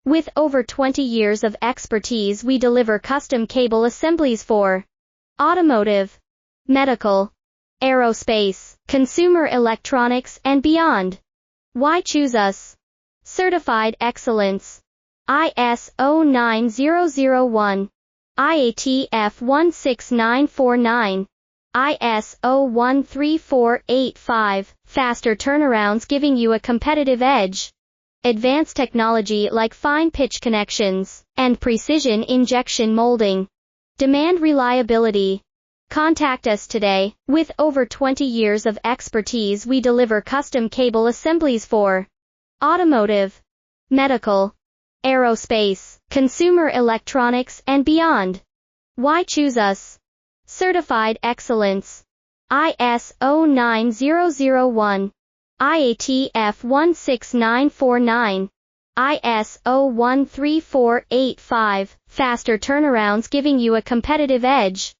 With over 20 years of expertise, we deliver custom cable assemblies for automotive, medical, aerospace, consumer electronics, and beyond. Why choose us? Certified excellence. ISO 9001, IATF 16949, ISO 13485, faster turnarounds giving you a competitive edge. Advanced technology like fine pitch connections and precision injection molding. Demand reliability. Contact us today. With over 20 years of expertise, we deliver custom cable assemblies for automotive, medical, aerospace, consumer electronics, and beyond. Why choose us? Certified excellence. ISO 9001, IATF 16949, ISO 13485, faster turnarounds giving you a competitive edge.